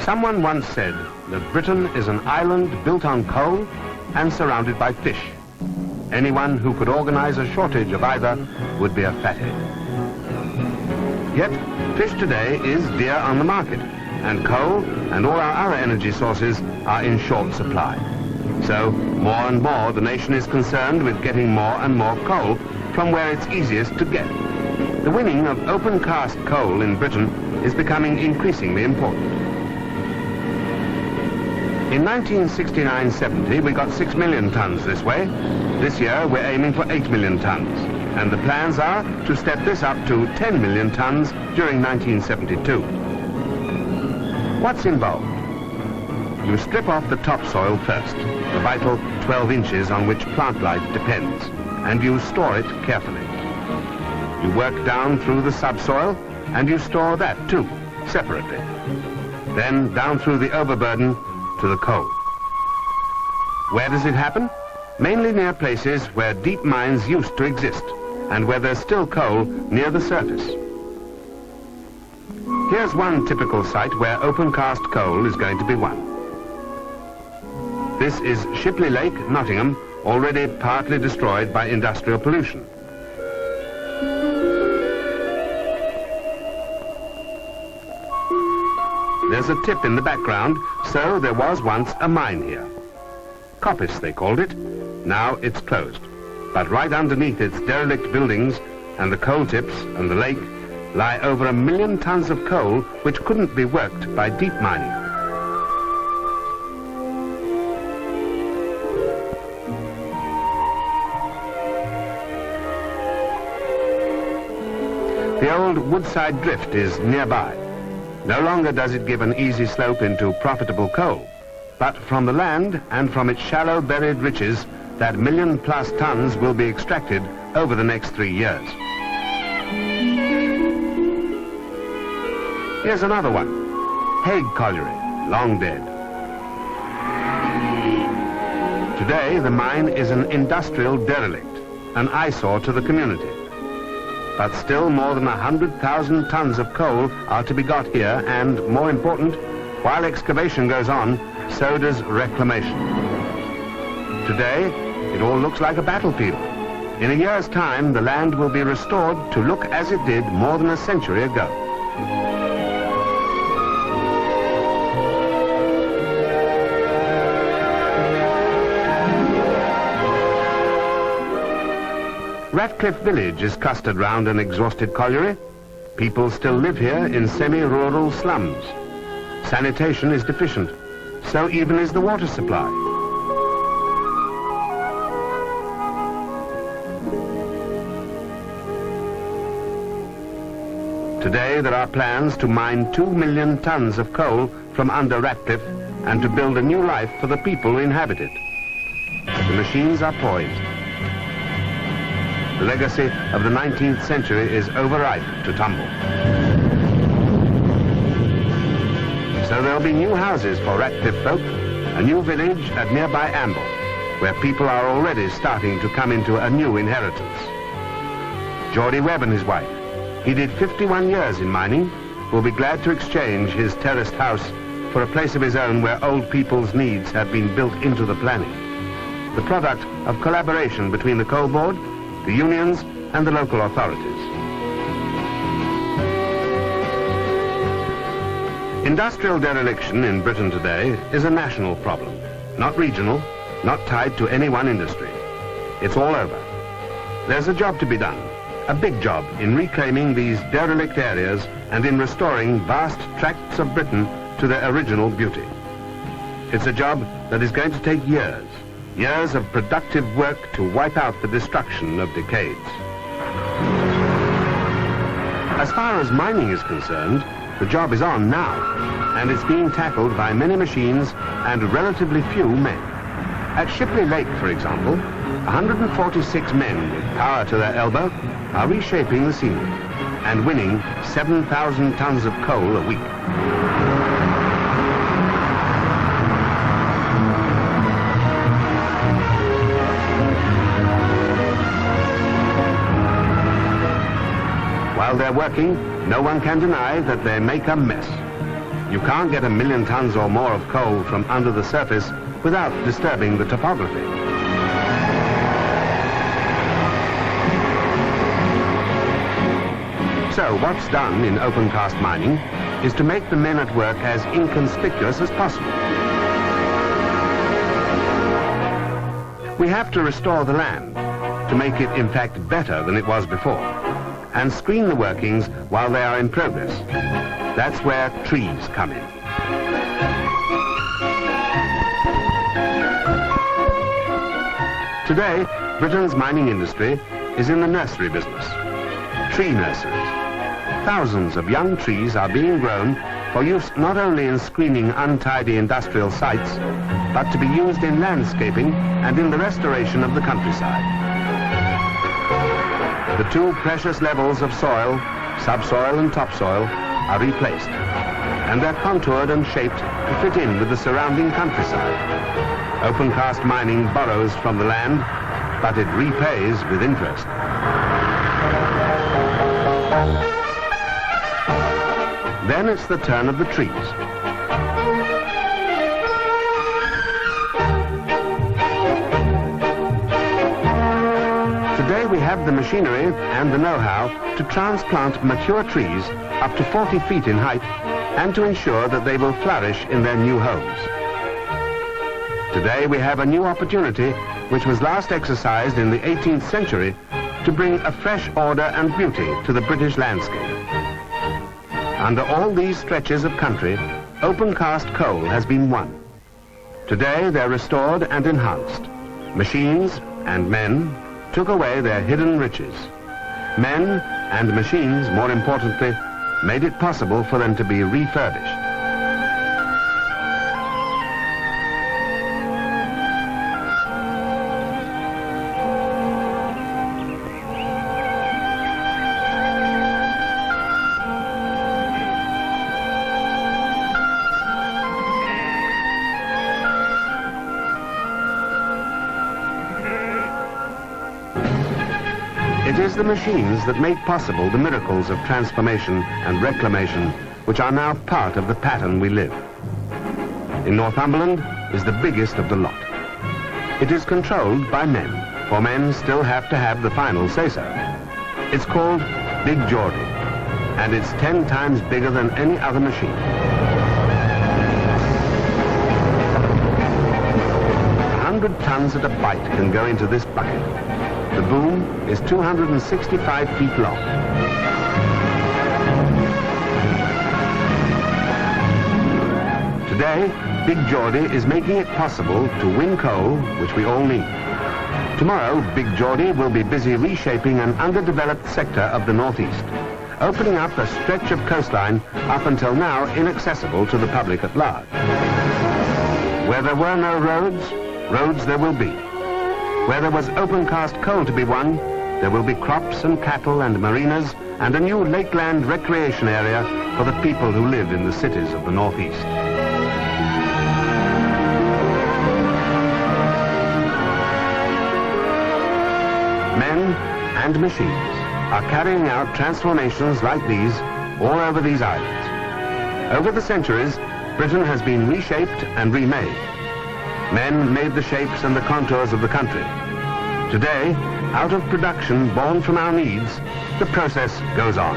Someone once said that Britain is an island built on coal and surrounded by fish. Anyone who could organize a shortage of either would be a fathead. Yet, fish today is dear on the market, and coal and all our other energy sources are in short supply. So, more and more the nation is concerned with getting more and more coal from where it's easiest to get. The winning of open-cast coal in Britain is becoming increasingly important. In 1969-70, we got 6 million tons this way. This year, we're aiming for 8 million tons. And the plans are to step this up to 10 million tons during 1972. What's involved? You strip off the topsoil first, the vital 12 inches on which plant life depends, and you store it carefully. You work down through the subsoil, and you store that too, separately. Then down through the overburden to the coal. Where does it happen? Mainly near places where deep mines used to exist and where there's still coal near the surface. Here's one typical site where open-cast coal is going to be won. This is Shipley Lake, Nottingham, already partly destroyed by industrial pollution. There's a tip in the background, so there was once a mine here. Coppice, they called it. Now it's closed. But right underneath its derelict buildings and the coal tips and the lake lie over 1 million tons of coal which couldn't be worked by deep mining. The old Woodside Drift is nearby. No longer does it give an easy slope into profitable coal, but from the land and from its shallow buried riches, that 1 million+ tons will be extracted over the next 3 years. Here's another one, Hague Colliery, long dead. Today, the mine is an industrial derelict, an eyesore to the community. But still more than 100,000 tons of coal are to be got here, and, more important, while excavation goes on, so does reclamation. Today, it all looks like a battlefield. In a year's time, the land will be restored to look as it did more than a century ago. Ratcliffe village is clustered round an exhausted colliery. People still live here in semi-rural slums. Sanitation is deficient, so even is the water supply. Today there are plans to mine 2 million tons of coal from under Ratcliffe and to build a new life for the people who inhabit it. The machines are poised. The legacy of the 19th century is overripe to tumble. So there'll be new houses for Ratcliffe folk, a new village at nearby Amble, where people are already starting to come into a new inheritance. Geordie Webb and his wife, he did 51 years in mining, will be glad to exchange his terraced house for a place of his own where old people's needs have been built into the planning. The product of collaboration between the coal board, the unions and the local authorities. Industrial dereliction in Britain today is a national problem, not regional, not tied to any one industry. It's all over. There's a job to be done, a big job in reclaiming these derelict areas and in restoring vast tracts of Britain to their original beauty. It's a job that is going to take years. Years of productive work to wipe out the destruction of decades. As far as mining is concerned, the job is on now, and it's being tackled by many machines and relatively few men. At Shipley Lake, for example, 146 men with power to their elbow are reshaping the scenery and winning 7,000 tons of coal a week. While they're working, no one can deny that they make a mess. You can't get 1 million tons or more of coal from under the surface without disturbing the topography. So what's done in open cast mining is to make the men at work as inconspicuous as possible. We have to restore the land to make it in fact better than it was before, and screen the workings while they are in progress. That's where trees come in. Today, Britain's mining industry is in the nursery business. Tree nurseries. Thousands of young trees are being grown for use not only in screening untidy industrial sites, but to be used in landscaping and in the restoration of the countryside. The two precious levels of soil, subsoil and topsoil, are replaced, and they're contoured and shaped to fit in with the surrounding countryside. Open cast mining borrows from the land, but it repays with interest. Then it's the turn of the trees. Today we have the machinery and the know-how to transplant mature trees up to 40 feet in height and to ensure that they will flourish in their new homes. Today we have a new opportunity which was last exercised in the 18th century to bring a fresh order and beauty to the British landscape. Under all these stretches of country, open cast coal has been won. Today they're restored and enhanced. Machines and men took away their hidden riches. Men and machines, more importantly, made it possible for them to be refurbished. It is the machines that make possible the miracles of transformation and reclamation, which are now part of the pattern we live. In Northumberland is the biggest of the lot. It is controlled by men, for men still have to have the final say-so. It's called Big Geordie, and it's 10 times bigger than any other machine. 100 tons at a bite can go into this bucket. The boom is 265 feet long. Today, Big Geordie is making it possible to win coal, which we all need. Tomorrow, Big Geordie will be busy reshaping an underdeveloped sector of the northeast, opening up a stretch of coastline up until now inaccessible to the public at large. Where there were no roads, roads there will be. Where there was open cast coal to be won, there will be crops and cattle and marinas and a new lakeland recreation area for the people who live in the cities of the northeast. Men and machines are carrying out transformations like these all over these islands. Over the centuries, Britain has been reshaped and remade. Men made the shapes and the contours of the country. Today, out of production born from our needs, the process goes on.